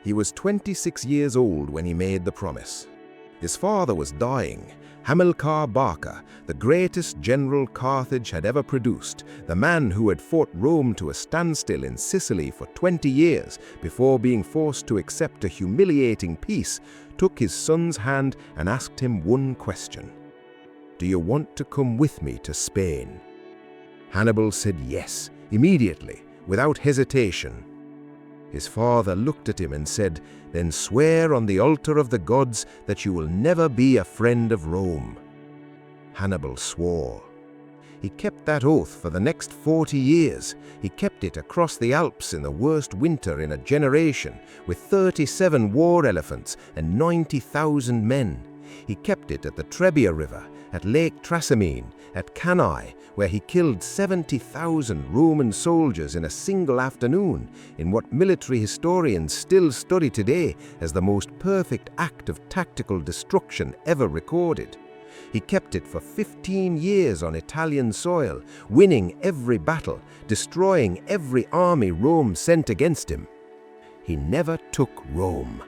He was 26 years old when he made the promise. His father was dying. Hannibal Barca, the greatest general Carthage had ever produced, the man who had fought Rome to a standstill in Sicily for 20 years before being forced to accept a humiliating peace, took his son's hand and asked him one question. "Do you want to come with me to Spain?" Hannibal said yes, immediately, without hesitation. His father looked at him and said, "Then swear on the altar of the gods that you will never be a friend of Rome." Hannibal swore. He kept that oath for the next 40 years. He kept it across the Alps in the worst winter in a generation, with 37 war elephants and 90,000 men. He kept it at the Trebia River, at Lake Trasimene, at Cannae, where he killed 70,000 Roman soldiers in a single afternoon, in what military historians still study today as the most perfect act of tactical destruction ever recorded. He kept it for 15 years on Italian soil, winning every battle, destroying every army Rome sent against him. He never took Rome.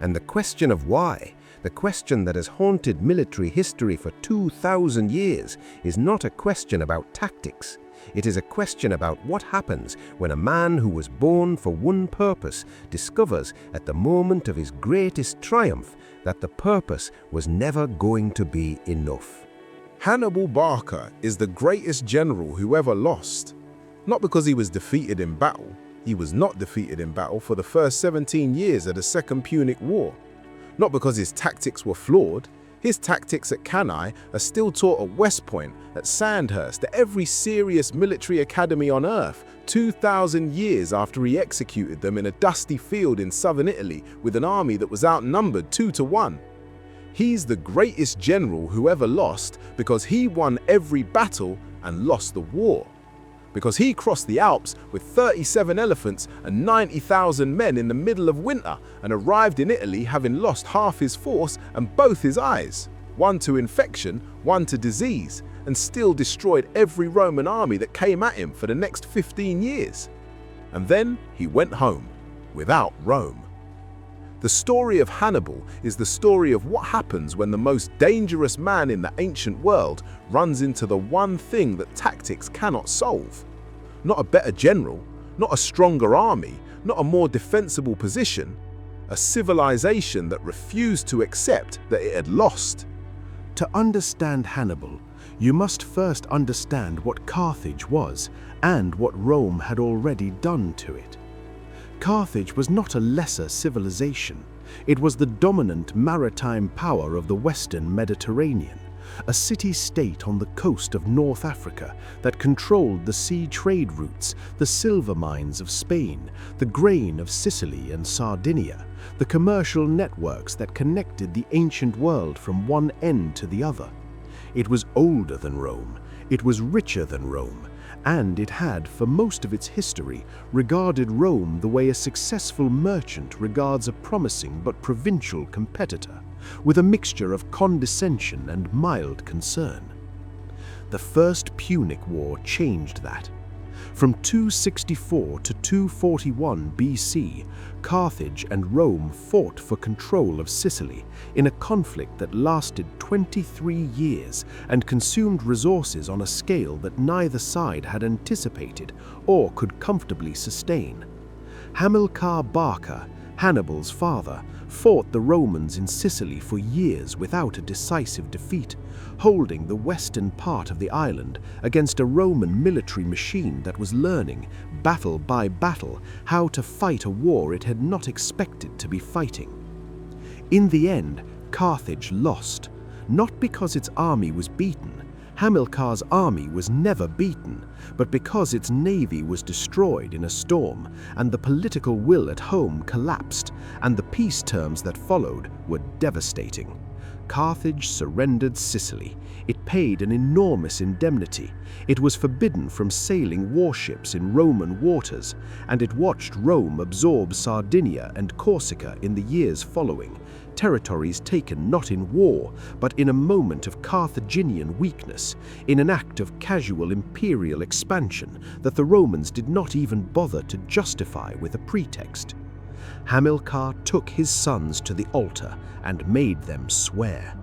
And the question of why, the question that has haunted military history for 2,000 years, is not a question about tactics. It is a question about what happens when a man who was born for one purpose discovers at the moment of his greatest triumph that the purpose was never going to be enough. Hannibal Barca is the greatest general who ever lost. Not because he was defeated in battle. He was not defeated in battle for the first 17 years of the Second Punic War. Not because his tactics were flawed. His tactics at Cannae are still taught at West Point, at Sandhurst, at every serious military academy on earth, 2,000 years after he executed them in a dusty field in southern Italy with an army that was outnumbered 2-1. He's the greatest general who ever lost because he won every battle and lost the war. Because he crossed the Alps with 37 elephants and 90,000 men in the middle of winter and arrived in Italy having lost half his force and both his eyes, one to infection, one to disease, and still destroyed every Roman army that came at him for the next 15 years. And then he went home, without Rome. The story of Hannibal is the story of what happens when the most dangerous man in the ancient world runs into the one thing that tactics cannot solve. Not a better general, not a stronger army, not a more defensible position, a civilization that refused to accept that it had lost. To understand Hannibal, you must first understand what Carthage was and what Rome had already done to it. Carthage was not a lesser civilization. It was the dominant maritime power of the Western Mediterranean, a city-state on the coast of North Africa that controlled the sea trade routes, the silver mines of Spain, the grain of Sicily and Sardinia, the commercial networks that connected the ancient world from one end to the other. It was older than Rome, it was richer than Rome, and it had, for most of its history, regarded Rome the way a successful merchant regards a promising but provincial competitor, with a mixture of condescension and mild concern. The First Punic War changed that. From 264 to 241 BC, Carthage and Rome fought for control of Sicily in a conflict that lasted 23 years and consumed resources on a scale that neither side had anticipated or could comfortably sustain. Hannibal Barca, Hannibal's father, fought the Romans in Sicily for years without a decisive defeat, holding the western part of the island against a Roman military machine that was learning, battle by battle, how to fight a war it had not expected to be fighting. In the end, Carthage lost, not because its army was beaten. Hamilcar's army was never beaten, but because its navy was destroyed in a storm, and the political will at home collapsed, and the peace terms that followed were devastating. Carthage surrendered Sicily. It paid an enormous indemnity. It was forbidden from sailing warships in Roman waters, and it watched Rome absorb Sardinia and Corsica in the years following, territories taken not in war, but in a moment of Carthaginian weakness, in an act of casual imperial expansion that the Romans did not even bother to justify with a pretext. Hamilcar took his sons to the altar and made them swear.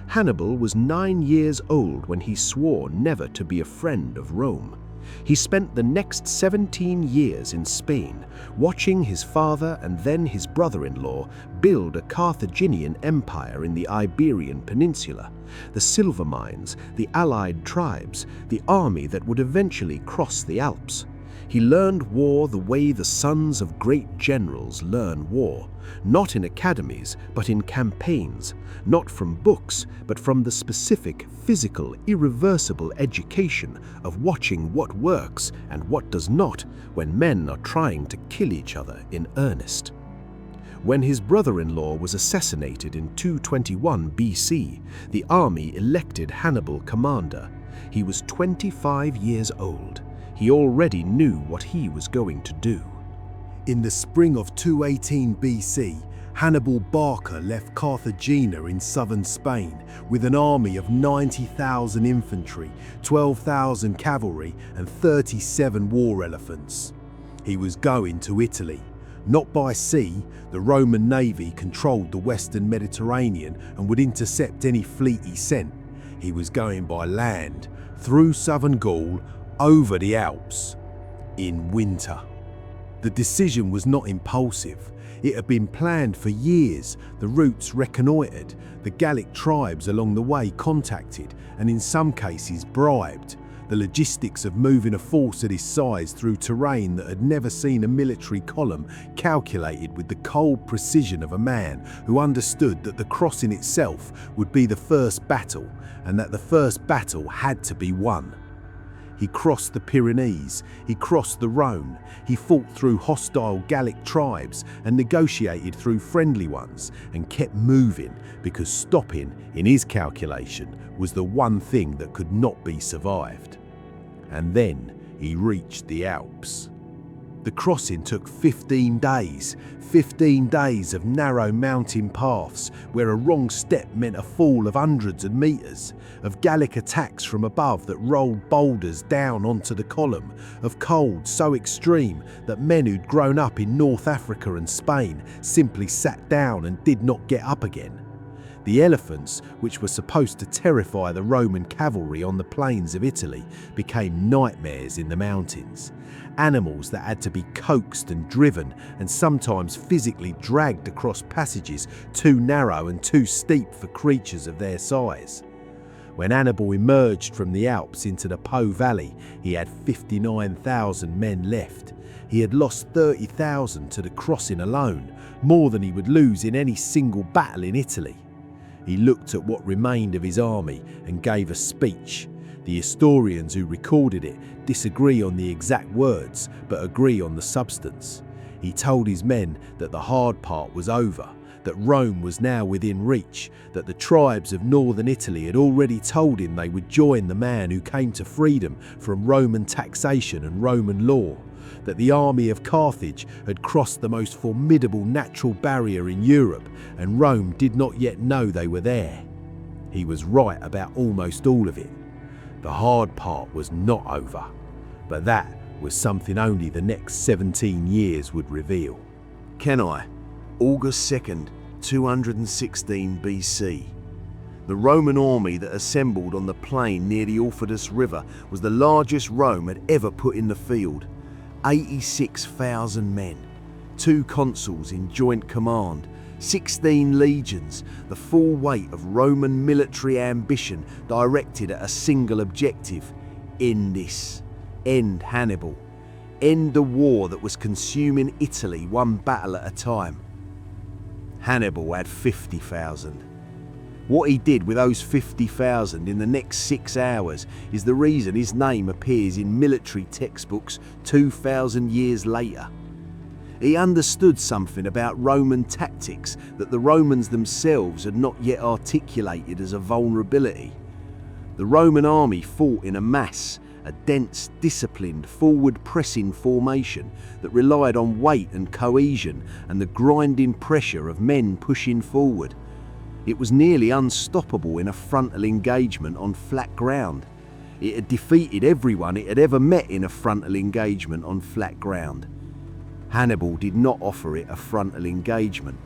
Hannibal was 9 years old when he swore never to be a friend of Rome. He spent the next 17 years in Spain, watching his father and then his brother-in-law build a Carthaginian empire in the Iberian Peninsula, the silver mines, the allied tribes, the army that would eventually cross the Alps. He learned war the way the sons of great generals learn war, not in academies, but in campaigns, not from books, but from the specific, physical, irreversible education of watching what works and what does not when men are trying to kill each other in earnest. When his brother-in-law was assassinated in 221 BC, the army elected Hannibal commander. He was 25 years old. He already knew what he was going to do. In the spring of 218 BC, Hannibal Barca left Carthagena in southern Spain with an army of 90,000 infantry, 12,000 cavalry and 37 war elephants. He was going to Italy. Not by sea, the Roman navy controlled the western Mediterranean and would intercept any fleet he sent. He was going by land, through southern Gaul, over the Alps, in winter. The decision was not impulsive. It had been planned for years, the routes reconnoitred, the Gallic tribes along the way contacted, and in some cases bribed. The logistics of moving a force of this size through terrain that had never seen a military column calculated with the cold precision of a man who understood that the crossing itself would be the first battle, and that the first battle had to be won. He crossed the Pyrenees, he crossed the Rhone, he fought through hostile Gallic tribes and negotiated through friendly ones and kept moving because stopping, in his calculation, was the one thing that could not be survived. And then he reached the Alps. The crossing took 15 days of narrow mountain paths where a wrong step meant a fall of hundreds of meters, of Gallic attacks from above that rolled boulders down onto the column, of cold so extreme that men who'd grown up in North Africa and Spain simply sat down and did not get up again. The elephants, which were supposed to terrify the Roman cavalry on the plains of Italy, became nightmares in the mountains. Animals that had to be coaxed and driven and sometimes physically dragged across passages too narrow and too steep for creatures of their size. When Hannibal emerged from the Alps into the Po Valley, he had 59,000 men left. He had lost 30,000 to the crossing alone, more than he would lose in any single battle in Italy. He looked at what remained of his army and gave a speech. The historians who recorded it disagree on the exact words, but agree on the substance. He told his men that the hard part was over, that Rome was now within reach, that the tribes of northern Italy had already told him they would join the man who came to freedom from Roman taxation and Roman law, that the army of Carthage had crossed the most formidable natural barrier in Europe and Rome did not yet know they were there. He was right about almost all of it. The hard part was not over, but that was something only the next 17 years would reveal. Cannae, August 2nd, 216 BC. The Roman army that assembled on the plain near the Euphrates River was the largest Rome had ever put in the field. 86,000 men, 2 consuls in joint command, 16 legions, the full weight of Roman military ambition directed at a single objective: end this, end Hannibal, end the war that was consuming Italy one battle at a time. Hannibal had 50,000. What he did with those 50,000 in the next 6 hours is the reason his name appears in military textbooks 2,000 years later. He understood something about Roman tactics that the Romans themselves had not yet articulated as a vulnerability. The Roman army fought in a mass, a dense, disciplined, forward-pressing formation that relied on weight and cohesion and the grinding pressure of men pushing forward. It was nearly unstoppable in a frontal engagement on flat ground. It had defeated everyone it had ever met in a frontal engagement on flat ground. Hannibal did not offer it a frontal engagement.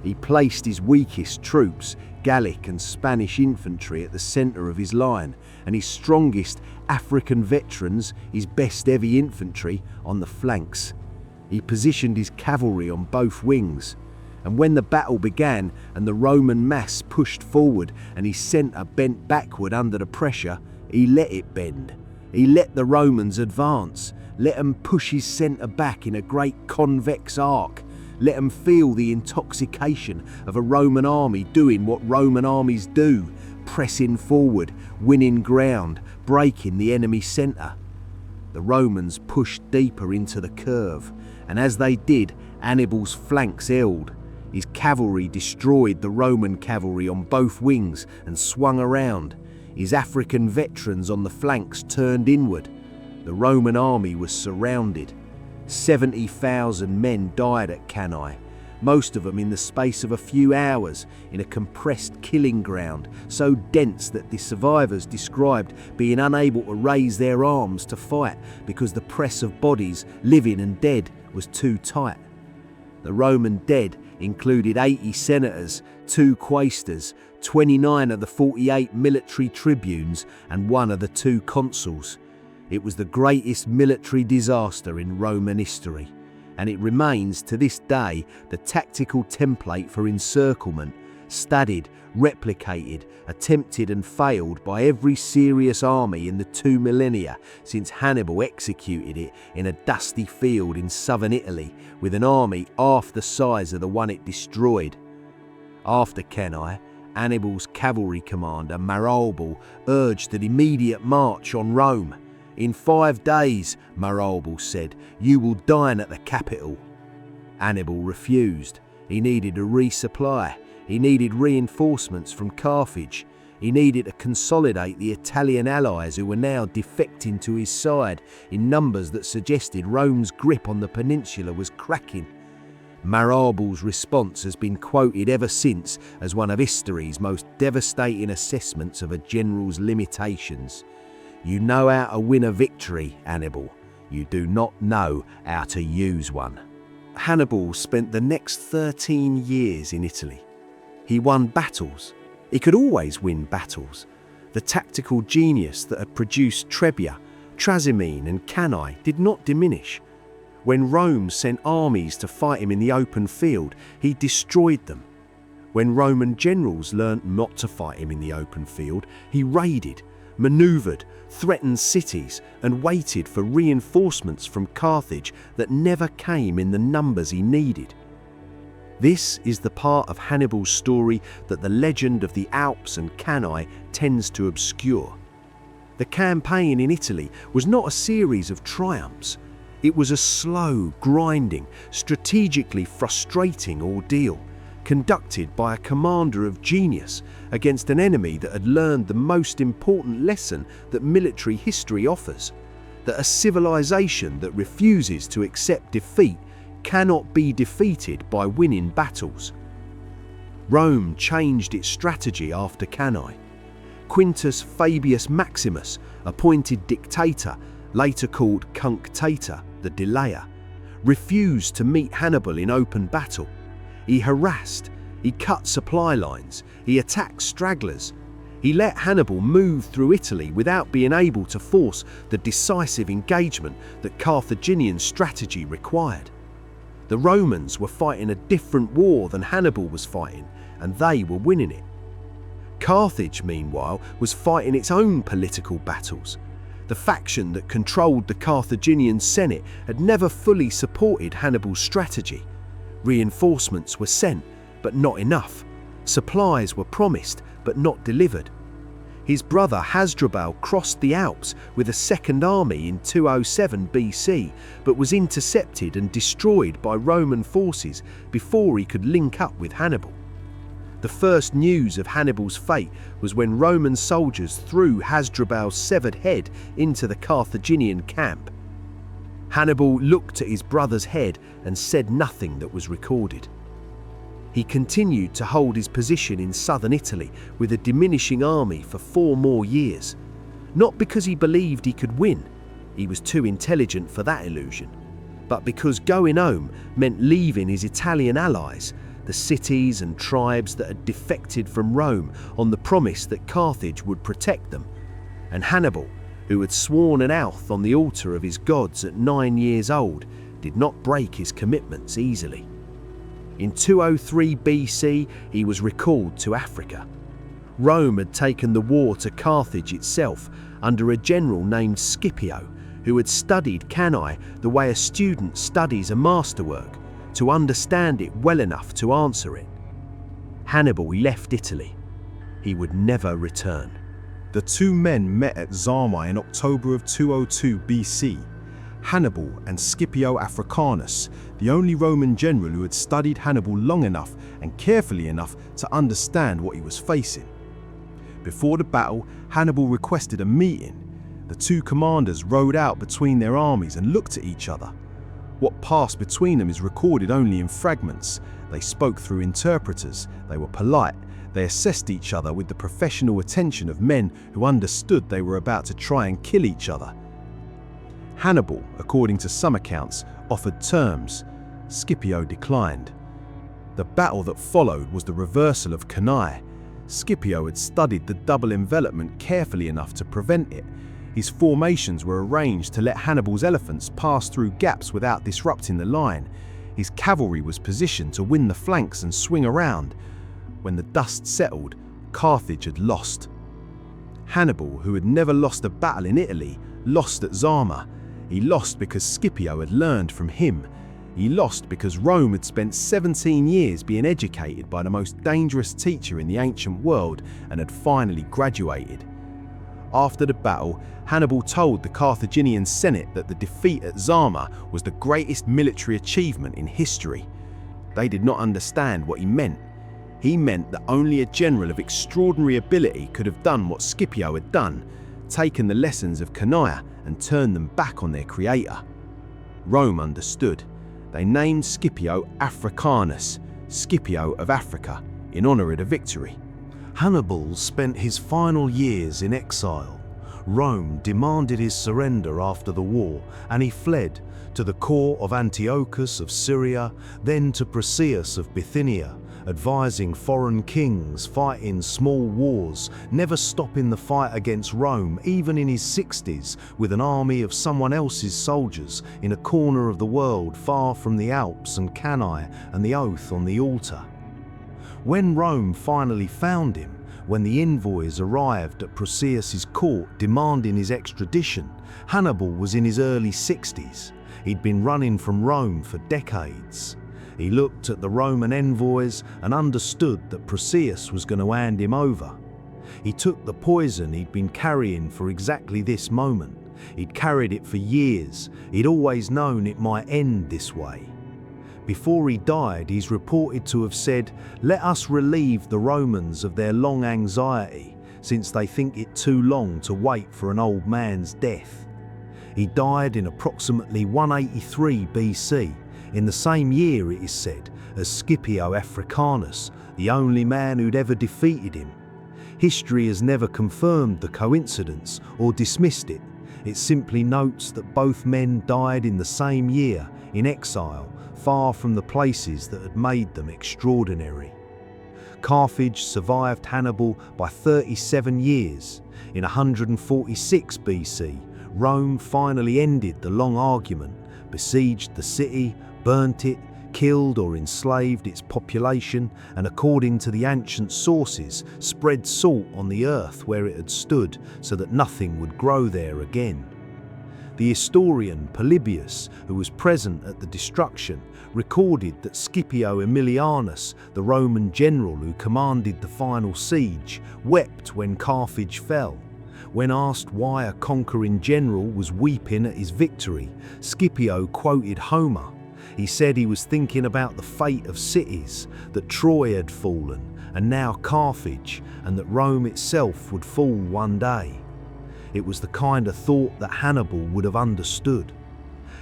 He placed his weakest troops, Gallic and Spanish infantry, at the centre of his line, and his strongest African veterans, his best heavy infantry, on the flanks. He positioned his cavalry on both wings, and when the battle began and the Roman mass pushed forward and his centre bent backward under the pressure, he let it bend. He let the Romans advance, let them push his centre back in a great convex arc, let them feel the intoxication of a Roman army doing what Roman armies do, pressing forward, winning ground, breaking the enemy centre. The Romans pushed deeper into the curve, and as they did, Hannibal's flanks held. His cavalry destroyed the Roman cavalry on both wings and swung around. His African veterans on the flanks turned inward. The Roman army was surrounded. 70,000 men died at Cannae, most of them in the space of a few hours, in a compressed killing ground so dense that the survivors described being unable to raise their arms to fight because the press of bodies, living and dead, was too tight. The Roman dead included 80 senators, 2 quaestors, 29 of the 48 military tribunes, and 1 of the 2 consuls. It was the greatest military disaster in Roman history, and it remains to this day the tactical template for encirclement, studied, replicated, attempted and failed by every serious army in the 2 millennia since Hannibal executed it in a dusty field in southern Italy with an army half the size of the one it destroyed. After Cannae, Hannibal's cavalry commander Maralbal urged an immediate march on Rome. "In 5 days," Maralbal said, "you will dine at the capital." Hannibal refused. He needed a resupply. He needed reinforcements from Carthage. He needed to consolidate the Italian allies who were now defecting to his side in numbers that suggested Rome's grip on the peninsula was cracking. Maralbal's response has been quoted ever since as one of history's most devastating assessments of a general's limitations. "You know how to win a victory, Hannibal. You do not know how to use one." Hannibal spent the next 13 years in Italy. He won battles. He could always win battles. The tactical genius that had produced Trebia, Trasimene and Cannae did not diminish. When Rome sent armies to fight him in the open field, he destroyed them. When Roman generals learnt not to fight him in the open field, he raided, manoeuvred, threatened cities and waited for reinforcements from Carthage that never came in the numbers he needed. This is the part of Hannibal's story that the legend of the Alps and Cannae tends to obscure. The campaign in Italy was not a series of triumphs. It was a slow, grinding, strategically frustrating ordeal, conducted by a commander of genius against an enemy that had learned the most important lesson that military history offers, that a civilization that refuses to accept defeat cannot be defeated by winning battles. Rome changed its strategy after Cannae. Quintus Fabius Maximus, appointed dictator, later called Cunctator, the delayer, refused to meet Hannibal in open battle. He harassed, he cut supply lines, he attacked stragglers. He let Hannibal move through Italy without being able to force the decisive engagement that Carthaginian strategy required. The Romans were fighting a different war than Hannibal was fighting, and they were winning it. Carthage, meanwhile, was fighting its own political battles. The faction that controlled the Carthaginian Senate had never fully supported Hannibal's strategy. Reinforcements were sent, but not enough. Supplies were promised, but not delivered. His brother Hasdrubal crossed the Alps with a second army in 207 BC, but was intercepted and destroyed by Roman forces before he could link up with Hannibal. The first news of Hannibal's fate was when Roman soldiers threw Hasdrubal's severed head into the Carthaginian camp. Hannibal looked at his brother's head and said nothing that was recorded. He continued to hold his position in southern Italy with a diminishing army for 4 more years, not because he believed he could win. He was too intelligent for that illusion. but because going home meant leaving his Italian allies, the cities and tribes that had defected from Rome on the promise that Carthage would protect them. And Hannibal, who had sworn an oath on the altar of his gods at 9 years old, did not break his commitments easily. In 203 BC, he was recalled to Africa. Rome had taken the war to Carthage itself under a general named Scipio, who had studied Cannae the way a student studies a masterwork, to understand it well enough to answer it. Hannibal left Italy. He would never return. The two men met at Zama in October of 202 BC. Hannibal and Scipio Africanus, the only Roman general who had studied Hannibal long enough and carefully enough to understand what he was facing. Before the battle, Hannibal requested a meeting. The two commanders rode out between their armies and looked at each other. What passed between them is recorded only in fragments. They spoke through interpreters, they were polite, they assessed each other with the professional attention of men who understood they were about to try and kill each other. Hannibal, according to some accounts, offered terms. Scipio declined. The battle that followed was the reversal of Cannae. Scipio had studied the double envelopment carefully enough to prevent it. His formations were arranged to let Hannibal's elephants pass through gaps without disrupting the line. His cavalry was positioned to win the flanks and swing around. When the dust settled, Carthage had lost. Hannibal, who had never lost a battle in Italy, lost at Zama. He lost because Scipio had learned from him. He lost because Rome had spent 17 years being educated by the most dangerous teacher in the ancient world and had finally graduated. After the battle, Hannibal told the Carthaginian Senate that the defeat at Zama was the greatest military achievement in history. They did not understand what he meant. He meant that only a general of extraordinary ability could have done what Scipio had done, taken the lessons of Cannae and turned them back on their creator. Rome understood. They named Scipio Africanus, Scipio of Africa, in honor of the victory. Hannibal spent his final years in exile. Rome demanded his surrender after the war, and he fled to the court of Antiochus of Syria, then to Perseus of Bithynia, advising foreign kings, fighting small wars, never stopping the fight against Rome, even in his 60s, with an army of someone else's soldiers in a corner of the world far from the Alps and Cannae and the oath on the altar. When Rome finally found him, when the envoys arrived at Perseus's court demanding his extradition, Hannibal was in his early 60s. He'd been running from Rome for decades. He looked at the Roman envoys and understood that Perseus was going to hand him over. He took the poison he'd been carrying for exactly this moment. He'd carried it for years. He'd always known it might end this way. Before he died, he's reported to have said, "Let us relieve the Romans of their long anxiety, since they think it too long to wait for an old man's death." He died in approximately 183 BC, in the same year, it is said, as Scipio Africanus, the only man who'd ever defeated him. History has never confirmed the coincidence or dismissed it. It simply notes that both men died in the same year, in exile, far from the places that had made them extraordinary. Carthage survived Hannibal by 37 years. In 146 BC, Rome finally ended the long argument, besieged the city, burnt it, killed or enslaved its population, and according to the ancient sources, spread salt on the earth where it had stood so that nothing would grow there again. The historian Polybius, who was present at the destruction, recorded that Scipio Aemilianus, the Roman general who commanded the final siege, wept when Carthage fell. When asked why a conquering general was weeping at his victory, Scipio quoted Homer. He said he was thinking about the fate of cities, that Troy had fallen, and now Carthage, and that Rome itself would fall one day. It was the kind of thought that Hannibal would have understood.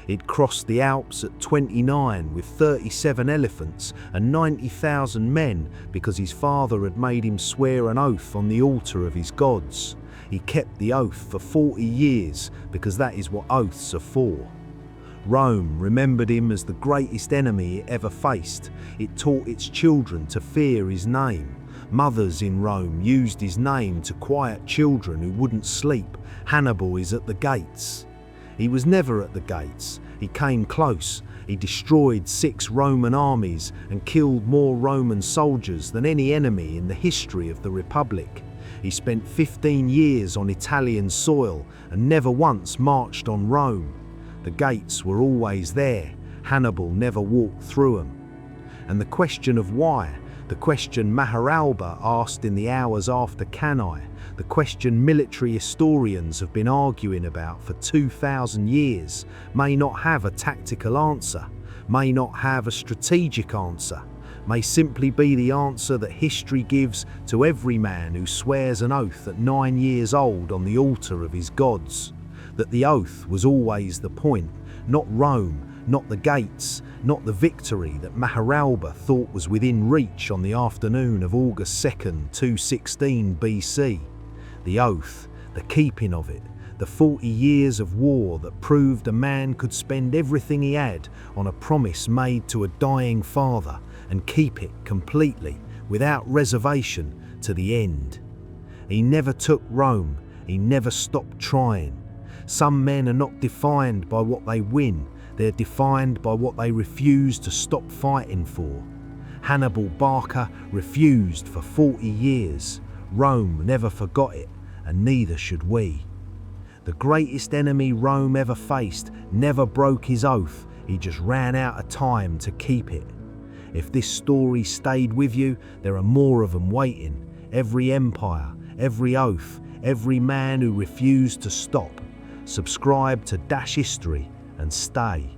He'd crossed the Alps at 29 with 37 elephants and 90,000 men because his father had made him swear an oath on the altar of his gods. He kept the oath for 40 years because that is what oaths are for. Rome remembered him as the greatest enemy it ever faced. It taught its children to fear his name. Mothers in Rome used his name to quiet children who wouldn't sleep. Hannibal is at the gates. He was never at the gates. He came close. He destroyed 6 Roman armies and killed more Roman soldiers than any enemy in the history of the Republic. He spent 15 years on Italian soil and never once marched on Rome. The gates were always there. Hannibal never walked through them. And the question of why, the question Maharalba asked in the hours after Cannae, the question military historians have been arguing about for 2,000 years, may not have a tactical answer, may not have a strategic answer, may simply be the answer that history gives to every man who swears an oath at 9 years old on the altar of his gods. That the oath was always the point, not Rome, not the gates, not the victory that Maharalba thought was within reach on the afternoon of August 2nd, 216 BC. The oath, the keeping of it, the 40 years of war that proved a man could spend everything he had on a promise made to a dying father and keep it completely, without reservation, to the end. He never took Rome, he never stopped trying. Some men are not defined by what they win, they're defined by what they refuse to stop fighting for. Hannibal Barca refused for 40 years. Rome never forgot it, and neither should we. The greatest enemy Rome ever faced never broke his oath, he just ran out of time to keep it. If this story stayed with you, there are more of them waiting. Every empire, every oath, every man who refused to stop. Subscribe to Dash History and stay.